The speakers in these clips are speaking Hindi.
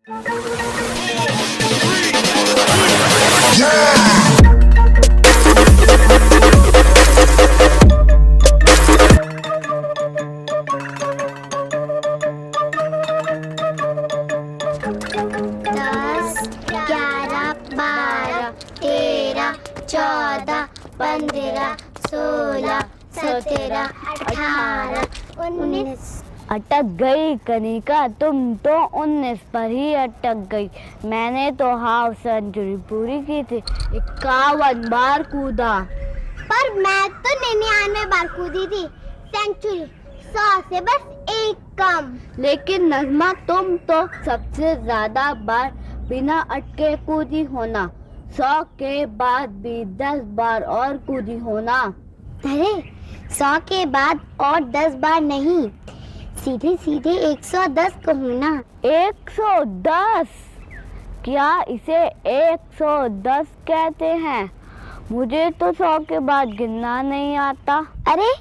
दस, 11, 12, 13, 14, 15, 16, 17, 18, 19। अटक गई कनिका, तुम तो 19 पर ही अटक गई। मैंने तो हाफ सेंचुरी पूरी की थी, 51 बार कूदा। पर मैं तो 99 बार कूदी थी। सेंचुरी 100 से बस एक कम। लेकिन नज़मा, तुम तो सबसे ज्यादा बार बिना अटके कूदी होना। 100 के बाद भी 10 बार और कूदी होना। अरे 100 के बाद और 10 बार नहीं, सीधे सीधे 110 कहूँ ना। 110? क्या इसे 110 कहते हैं? मुझे तो 100 के बाद गिनना नहीं आता। अरे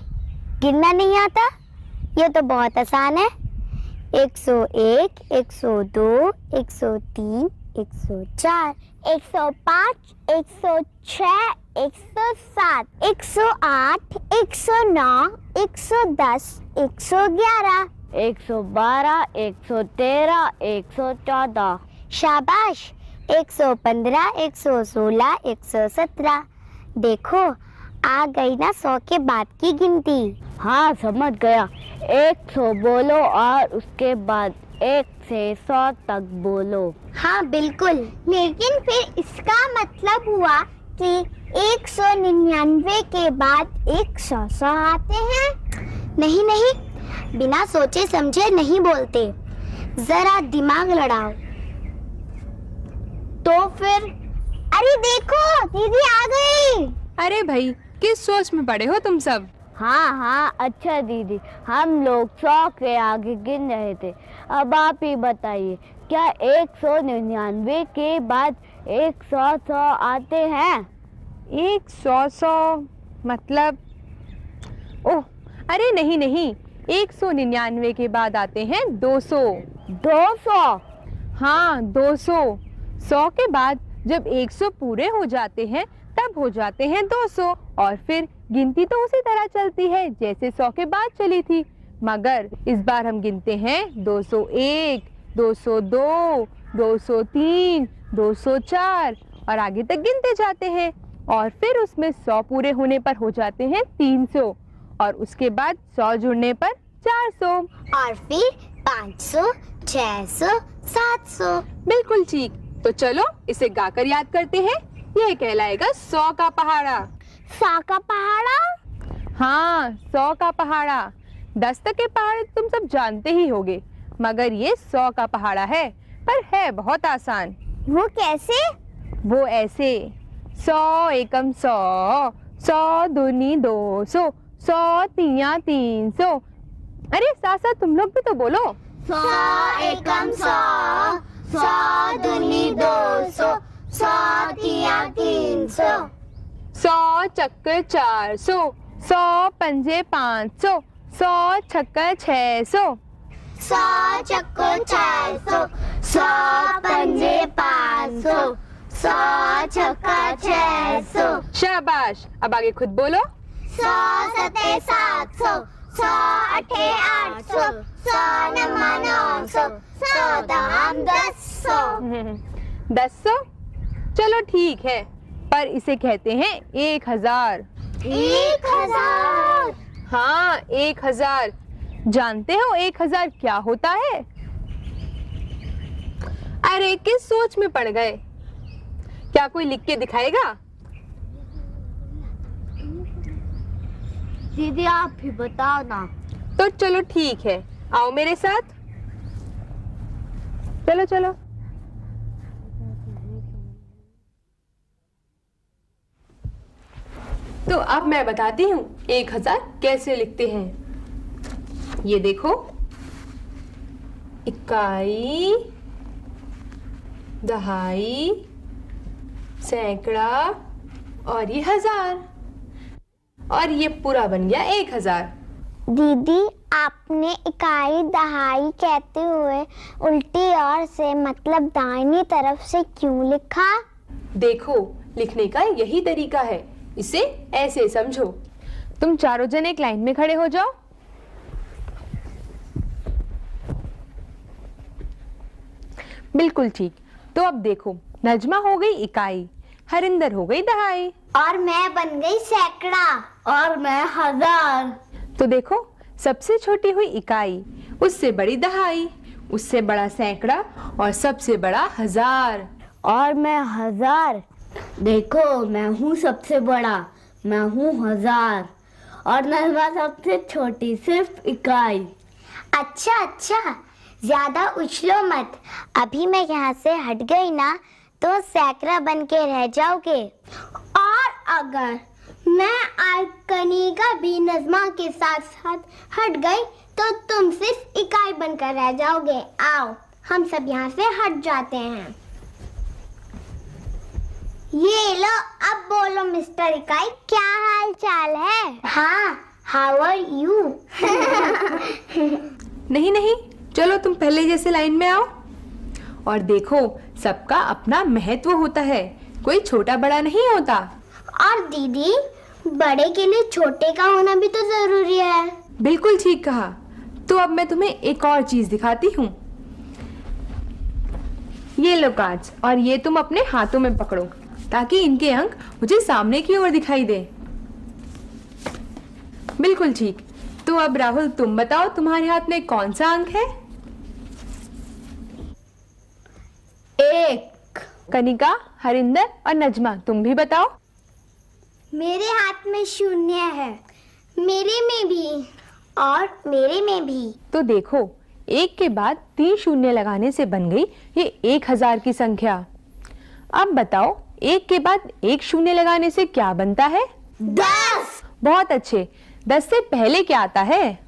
गिनना नहीं आता? ये तो बहुत आसान है। 101, 102, 103, 104, 105, 106, 107, 108, 109, 110, 111, 112, 113, 114। शाबाश। 115, 116, 117। देखो आ गई ना 100 के बाद की गिनती। हाँ, समझ गया। 100 बोलो और उसके बाद 1 से 100 तक बोलो। हाँ बिल्कुल, लेकिन फिर इसका मतलब हुआ कि 199 के बाद 100 आते हैं। नहीं नहीं, बिना सोचे समझे नहीं बोलते, जरा दिमाग लड़ाओ। तो फिर? अरे देखो दीदी आ गई। अरे भाई, किस सोच में पड़े हो तुम सब? हाँ, अच्छा दीदी, हम लोग 100 के आगे गिन रहे थे। अब आप ही बताइए, क्या 199 के बाद 100 आते हैं? 100 मतलब? ओह, अरे नहीं नहीं, 199 के बाद आते हैं 200। 200? हाँ 200। 100 के बाद जब 100 पूरे हो जाते हैं तब हो जाते हैं 200, और फिर गिनती तो उसी तरह चलती है जैसे 100 के बाद चली थी, मगर इस बार हम गिनते हैं 201, 202, 203, 204 और आगे तक गिनते जाते हैं, और फिर उसमें 100 पूरे होने पर हो जाते हैं 300, और उसके बाद 100 जुड़ने पर 400, और फिर 500, 600, 700। बिल्कुल ठीक। तो चलो इसे गाकर याद करते हैं। यह कहलाएगा 100 का पहाड़ा। 100 का पहाड़ा? हाँ, 100 का पहाड़ा। 10 तक के पहाड़ तुम सब जानते ही होगे, मगर ये 100 का पहाड़ा है, पर है बहुत आसान। वो कैसे? वो ऐसे, 100 एकम 100, 100 दूनी 200, 100 तिया 300। अरे साथ साथ तुम लोग भी तो बोलो। 100 एकम 100, 100 दूनी 200, 100 तिया 300। 100 चक्कर 400, 100 पंजे 500, 100 छक्कर 600। 100 चक्को 400, 100 पंजे 500, 100 छक्का 600। शाबाश, अब आगे खुद बोलो। 100 सते 700, 100 अठे 800, 100 नमा 900, 100 दाम 1000। 1000? चलो ठीक है, पर इसे कहते हैं 1000। 1000? हाँ, 1000। जानते हो 1000 क्या होता है? अरे किस सोच में पड़ गए? क्या कोई लिख के दिखाएगा? दीदी आप ही बताओ ना। तो चलो ठीक है, आओ मेरे साथ। चलो चलो। तो अब मैं बताती हूँ 1000 कैसे लिखते हैं। ये देखो, इकाई, दहाई, सैकड़ा और ये 1000, और ये पूरा बन गया 1000। दीदी आपने इकाई दहाई कहते हुए उल्टी ओर से मतलब दाहिनी तरफ से क्यों लिखा? देखो, लिखने का यही तरीका है, इसे ऐसे समझो। तुम चारों जन एक लाइन में खड़े हो जाओ। बिल्कुल ठीक। तो अब देखो, नजमा हो गई इकाई, हरिंदर हो गई दहाई, और मैं बन गई सैकड़ा, और मैं 1000। तो देखो, सबसे छोटी हुई इकाई, उससे बड़ी दहाई, उससे बड़ा सैकड़ा और सबसे बड़ा 1000। और मैं 1000। देखो, मैं हूँ सबसे बड़ा, मैं हूँ 1000, और नजमा सबसे छोटी, सिर्फ इकाई। अच्छा अच्छा, ज्यादा उछलो मत। अभी मैं यहाँ से हट गई ना तो सैकड़ा बन के रह जाओगे, और अगर मैं आज कनिका भी नजमा के साथ साथ हट गई तो तुम सिर्फ इकाई बनकर रह जाओगे। आओ, हम सब यहाँ से हट जाते हैं। ये लो, अब बोलो मिस्टर इकाई, क्या हाल चाल है? हाँ, हाउ आर यू? नहीं नहीं, चलो तुम पहले जैसे लाइन में आओ। और देखो, सबका अपना महत्व होता है, कोई छोटा बड़ा नहीं होता। और दीदी, बड़े के लिए छोटे का होना भी तो जरूरी है। बिल्कुल ठीक कहा। तो अब मैं तुम्हें एक और चीज दिखाती हूँ। ये लो कांच, और ये तुम अपने हाथों में पकड़ो ताकि इनके अंक मुझे सामने की ओर दिखाई दे। बिल्कुल ठीक। तो अब राहुल, तुम बताओ, तुम्हारे हाथ में कौन सा अंक है? 1। कनिका, हरिंदर और नजमा, तुम भी बताओ। मेरे हाथ में 0 है, मेरे में भी, और मेरे में भी। तो देखो, 1 के बाद 3 शून्य लगाने से बन गई ये 1000 की संख्या। अब बताओ, 1 के बाद 1 शून्य लगाने से क्या बनता है? 10। बहुत अच्छे। 10 से पहले क्या आता है?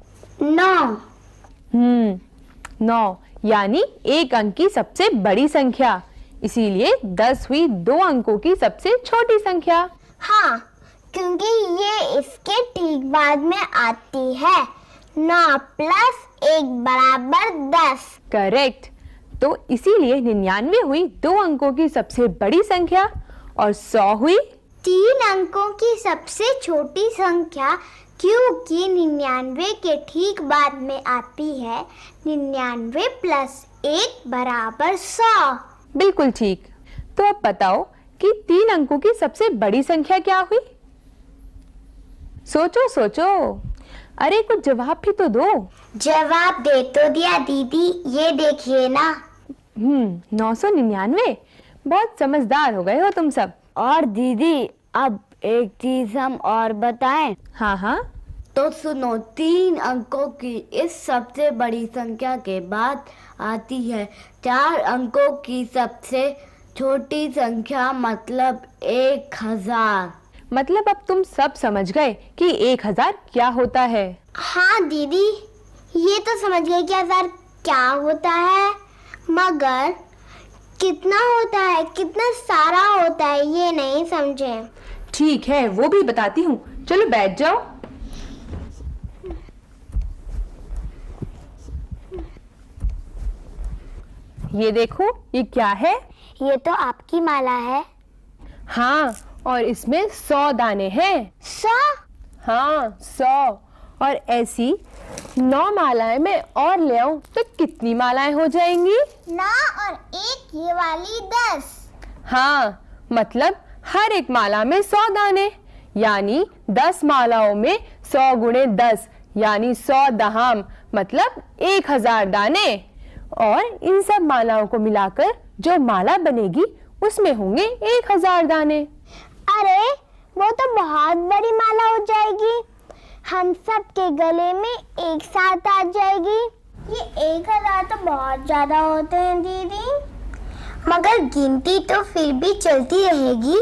9। 9, यानी 1 अंक की सबसे बड़ी संख्या, इसीलिए 10 हुई 2 अंकों की सबसे छोटी संख्या। हाँ, क्योंकि ये इसके ठीक बाद में आती है। 9 + 1 = 10। करेक्ट। तो इसीलिए 99 हुई 2 अंकों की सबसे बड़ी संख्या, और 100 हुई 3 अंकों की सबसे छोटी संख्या, क्योंकि 99 के ठीक बाद में आती है 99 + 1 = 100। बिल्कुल ठीक। तो अब बताओ कि 3 अंकों की सबसे बड़ी संख्या क्या हुई? सोचो सोचो, अरे कुछ जवाब भी तो दो। जवाब दे तो दिया दीदी, ये देखिए ना। 999। बहुत समझदार हो गए हो तुम सब। और दीदी, अब एक चीज हम और बताएं। हाँ हाँ, तो सुनो, 3 अंकों की इस सबसे बड़ी संख्या के बाद आती है 4 अंकों की सबसे छोटी संख्या, मतलब 1000। मतलब अब तुम सब समझ गए कि 1000 क्या होता है। हाँ दीदी, ये तो समझ गए कि 1000 क्या होता है, मगर कितना होता है, कितना सारा होता है, ये नहीं समझे। ठीक है, वो भी बताती हूँ, चलो बैठ जाओ। ये देखो, ये क्या है? ये तो आपकी माला है। हाँ, और इसमें 100 दाने हैं। 100? हाँ, 100। और ऐसी 9 मालाएं मैं और ले आऊं तो कितनी मालाएं हो जाएंगी? 9 और 1 ये वाली 10। हाँ, मतलब हर एक माला में 100 दाने, यानी 10 मालाओं में 100 × 10 यानी 100 दहाम, मतलब 1000 दाने। और इन सब मालाओं को मिलाकर जो माला बनेगी उसमें होंगे 1000 दाने। अरे, वो तो बहुत बड़ी माला हो जाएगी, हम सब के गले में एक साथ आ जाएगी। ये 1000 तो बहुत ज्यादा होते हैं दीदी। मगर गिनती तो फिर भी चलती रहेगी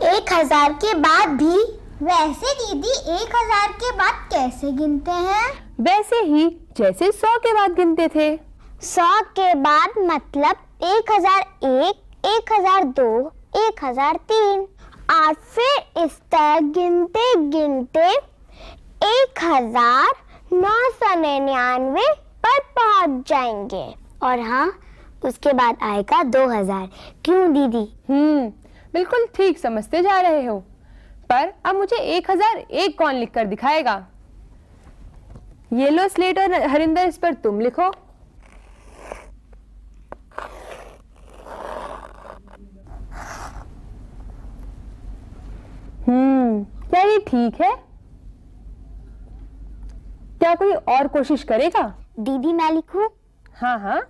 1000 के बाद भी। वैसे दीदी, 1000 के बाद कैसे गिनते हैं? वैसे ही जैसे 100 के बाद गिनते थे। 100 के बाद मतलब 1001, 1002, 1003, और फिर इस तरह गिनते गिनते 1000, 999 पर पहुंच जाएंगे। और हाँ, उसके बाद आएगा 2000। क्यों दीदी? बिल्कुल ठीक समझते जा रहे हो। पर अब मुझे 1001 कौन लिख कर दिखाएगा? ये लो स्लेट और हरिंदर, इस पर तुम लिखो। क्या ये ठीक है? क्या कोई और कोशिश करेगा? दीदी मैं लिखूं? हाँ हाँ।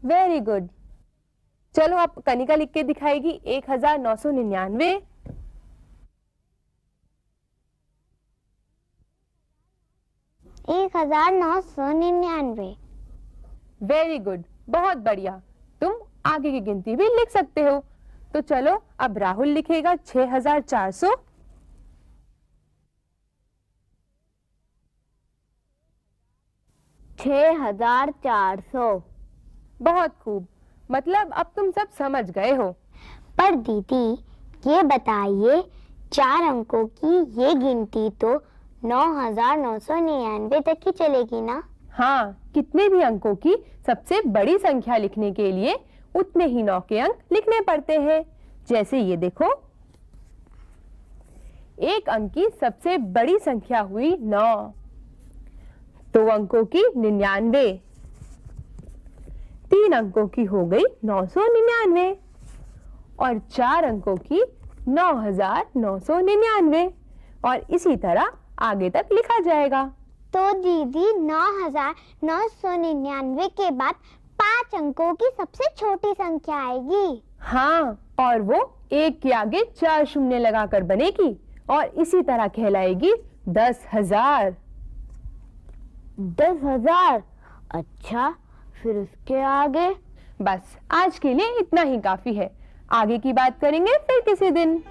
Very good. चलो अब कनिका लिख के दिखाएगी 1999। 1999। वेरी गुड, बहुत बढ़िया। तुम आगे की गिनती भी लिख सकते हो। तो चलो अब राहुल लिखेगा 6400। बहुत खूब। मतलब अब तुम सब समझ गए हो। पर दीदी ये बताइए, 4 अंकों की ये गिनती तो 9999 तक ही चलेगी ना? हाँ, कितने भी अंकों की सबसे बड़ी संख्या लिखने के लिए उतने ही 9 के अंक लिखने पड़ते हैं। जैसे ये देखो, एक अंक की सबसे बड़ी संख्या हुई 9, 2 अंकों की 99, 3 अंकों की हो गई 999 और 4 अंकों की 9999 और इसी तरह आगे तक लिखा जाएगा। तो दीदी 9999 के बाद 5 अंकों की सबसे छोटी संख्या आएगी। हाँ, और वो 1 के आगे 4 शून्य लगाकर बनेगी और इसी तरह कहलाएगी 10,000। 10,000? अच्छा, फिर उसके आगे? बस आज के लिए इतना ही काफी है। आगे की बात करेंगे फिर किसी दिन।